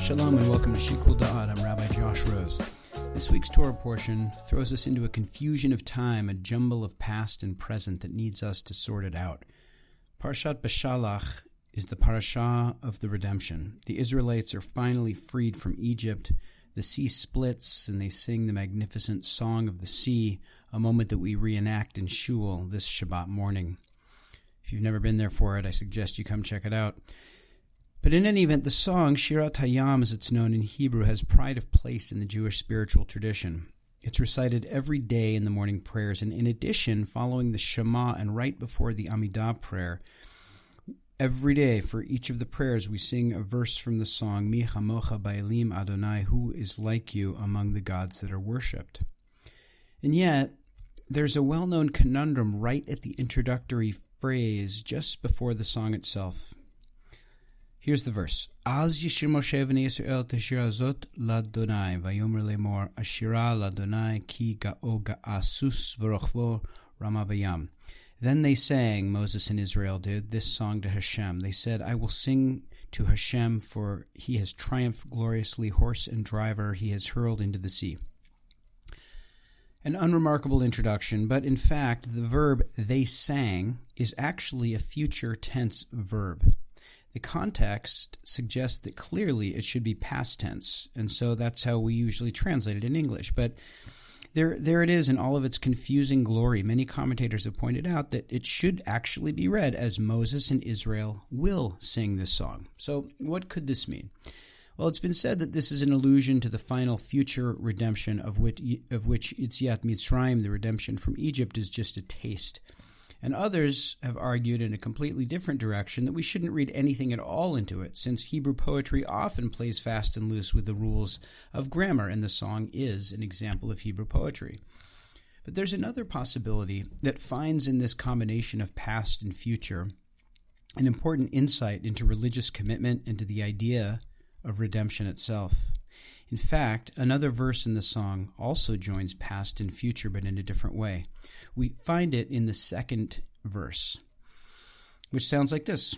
Shalom and welcome to Shikul Da'at. I'm Rabbi Josh Rose. This week's Torah portion throws us into a confusion of time, a jumble of past and present that needs us to sort it out. Parshat Beshalach is the parasha of the redemption. The Israelites are finally freed from Egypt. The sea splits and they sing the magnificent Song of the Sea, a moment that we reenact in Shul this Shabbat morning. If you've never been there for it, I suggest you come check it out. But in any event, the song, Shirat Hayam as it's known in Hebrew, has pride of place in the Jewish spiritual tradition. It's recited every day in the morning prayers, and in addition, following the Shema and right before the Amidah prayer, every day for each of the prayers we sing a verse from the song, Mi Chamocha Ba'elim Adonai, who is like you among the gods that are worshipped. And yet, there's a well-known conundrum right at the introductory phrase just before the song itself. Here's the verse. Az yishir Moshe v'nei Yisrael teshira zot l'Adonai, vayomer lemor ashira l'Adonai ki ga'o ga'asus v'rochvo rama v'yam. Then they sang, Moses and Israel did, this song to Hashem. They said, I will sing to Hashem, for he has triumphed gloriously, horse and driver he has hurled into the sea. An unremarkable introduction, but in fact, the verb they sang is actually a future tense verb. The context suggests that clearly it should be past tense, and so that's how we usually translate it in English. But there it is in all of its confusing glory. Many commentators have pointed out that it should actually be read as Moses and Israel will sing this song. So what could this mean? Well, it's been said that this is an allusion to the final future redemption of which Yetziat Mitzrayim, the redemption from Egypt, is just a taste. And others have argued in a completely different direction that we shouldn't read anything at all into it, since Hebrew poetry often plays fast and loose with the rules of grammar, and the song is an example of Hebrew poetry. But there's another possibility that finds in this combination of past and future an important insight into religious commitment and to the idea of redemption itself. In fact, another verse in the song also joins past and future, but in a different way. We find it in the second verse, which sounds like this.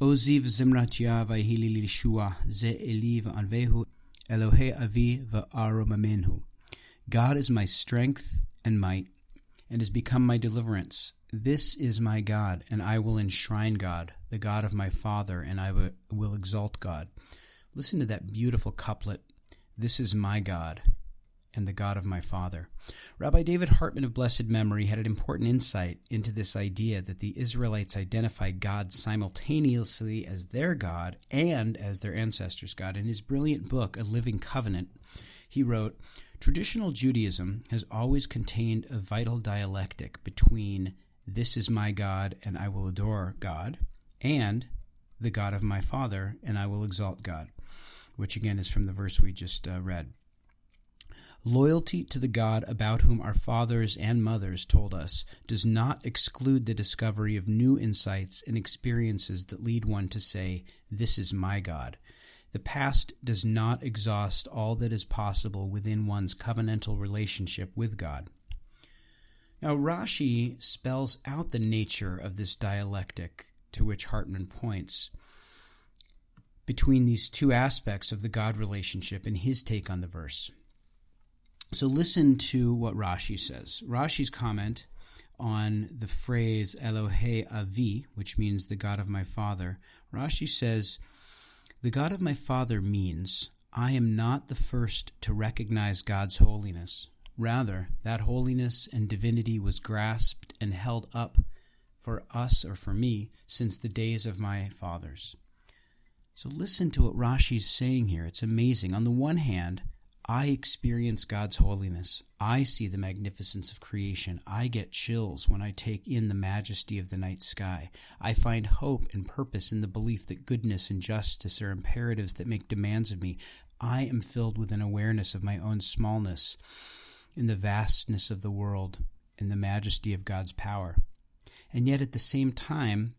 Oziv zimrat Yah v'hili lishua ze eli v'anvehu Elohe avi v'aromamenhu. God is my strength and might, and has become my deliverance. This is my God, and I will enshrine God, the God of my father, and I will exalt God. Listen to that beautiful couplet. This is my God and the God of my father. Rabbi David Hartman of blessed memory had an important insight into this idea that the Israelites identify God simultaneously as their God and as their ancestors' God. In his brilliant book, A Living Covenant, he wrote, traditional Judaism has always contained a vital dialectic between this is my God and I will adore God, and the God of my father and I will exalt God, which again is from the verse we just read. Loyalty to the God about whom our fathers and mothers told us does not exclude the discovery of new insights and experiences that lead one to say, this is my God. The past does not exhaust all that is possible within one's covenantal relationship with God. Now, Rashi spells out the nature of this dialectic to which Hartman points between these two aspects of the God relationship and his take on the verse. So listen to what Rashi says. Rashi's comment on the phrase Elohe Avi, which means the God of my father. Rashi says, the God of my father means I am not the first to recognize God's holiness. Rather, that holiness and divinity was grasped and held up for us or for me since the days of my fathers. So listen to what Rashi is saying here. It's amazing. On the one hand, I experience God's holiness. I see the magnificence of creation. I get chills when I take in the majesty of the night sky. I find hope and purpose in the belief that goodness and justice are imperatives that make demands of me. I am filled with an awareness of my own smallness in the vastness of the world and the majesty of God's power. And yet at the same time,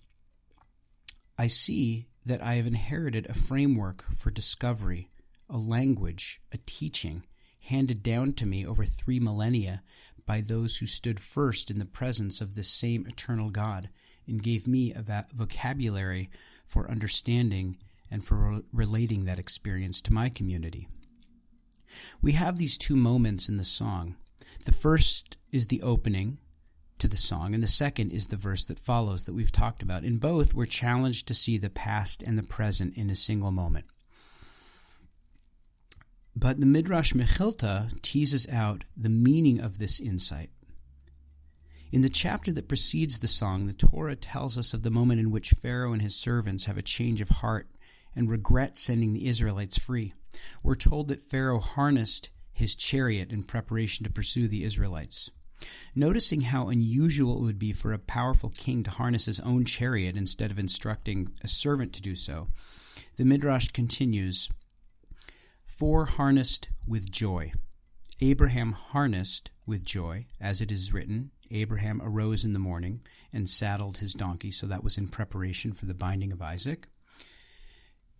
I see that I have inherited a framework for discovery, a language, a teaching, handed down to me over 3 millennia by those who stood first in the presence of this same eternal God and gave me a vocabulary for understanding and for relating that experience to my community. We have these two moments in the song. The first is the opening to the song, and the second is the verse that follows that we've talked about. In both, we're challenged to see the past and the present in a single moment. But the Midrash Mekhilta teases out the meaning of this insight. In the chapter that precedes the song, the Torah tells us of the moment in which Pharaoh and his servants have a change of heart and regret sending the Israelites free. We're told that Pharaoh harnessed his chariot in preparation to pursue the Israelites. Noticing how unusual it would be for a powerful king to harness his own chariot instead of instructing a servant to do so, the Midrash continues, "For harnessed with joy. Abraham harnessed with joy, as it is written, Abraham arose in the morning and saddled his donkey," so that was in preparation for the binding of Isaac.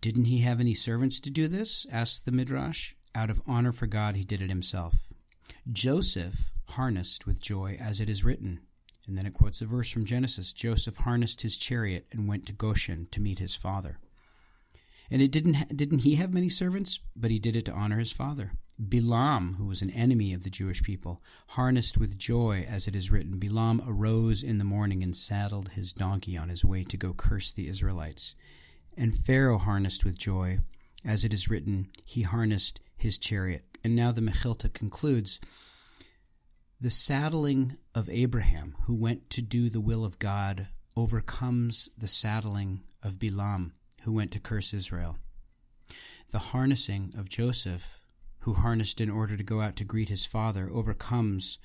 "Didn't he have any servants to do this?" asks the Midrash. "Out of honor for God, he did it himself." Joseph harnessed with joy, as it is written. And then it quotes a verse from Genesis. Joseph harnessed his chariot and went to Goshen to meet his father. And didn't he have many servants? But he did it to honor his father. Bilam, who was an enemy of the Jewish people, harnessed with joy, as it is written. Bilam arose in the morning and saddled his donkey on his way to go curse the Israelites. And Pharaoh harnessed with joy, as it is written, he harnessed his chariot. And now the Mekhilta concludes, the saddling of Abraham, who went to do the will of God, overcomes the saddling of Bilam, who went to curse Israel. The harnessing of Joseph, who harnessed in order to go out to greet his father, overcomes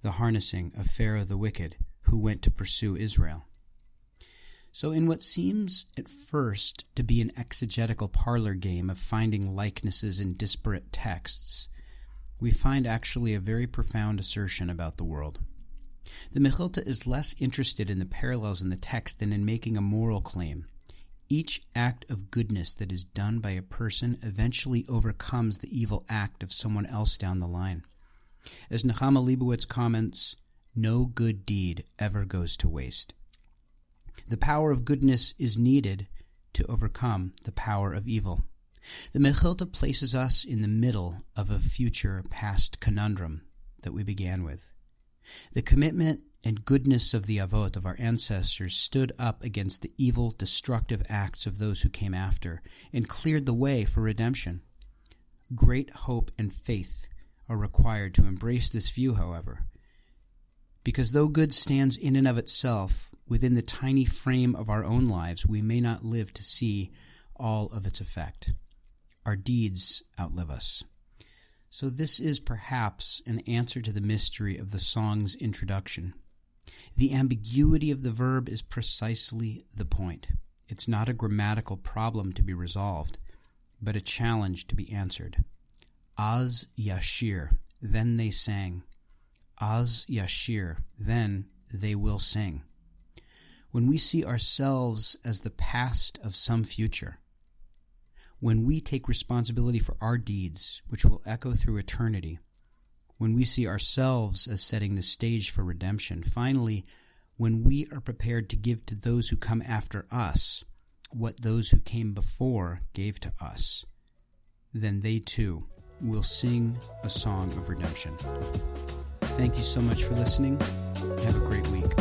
the harnessing of Pharaoh the wicked, who went to pursue Israel. So in what seems at first to be an exegetical parlor game of finding likenesses in disparate texts, we find actually a very profound assertion about the world. The Mekhilta is less interested in the parallels in the text than in making a moral claim. Each act of goodness that is done by a person eventually overcomes the evil act of someone else down the line. As Nechama Leibowitz comments, no good deed ever goes to waste. The power of goodness is needed to overcome the power of evil. The Mekhilta places us in the middle of a future past conundrum that we began with. The commitment and goodness of the Avot, of our ancestors, stood up against the evil, destructive acts of those who came after and cleared the way for redemption. Great hope and faith are required to embrace this view, however, because though good stands in and of itself, within the tiny frame of our own lives, we may not live to see all of its effect. Our deeds outlive us. So this is perhaps an answer to the mystery of the song's introduction. The ambiguity of the verb is precisely the point. It's not a grammatical problem to be resolved, but a challenge to be answered. Az yashir, then they sang. Az yashir, then they will sing. When we see ourselves as the past of some future, when we take responsibility for our deeds, which will echo through eternity, when we see ourselves as setting the stage for redemption, finally, when we are prepared to give to those who come after us what those who came before gave to us, then they too will sing a song of redemption. Thank you so much for listening. Have a great week.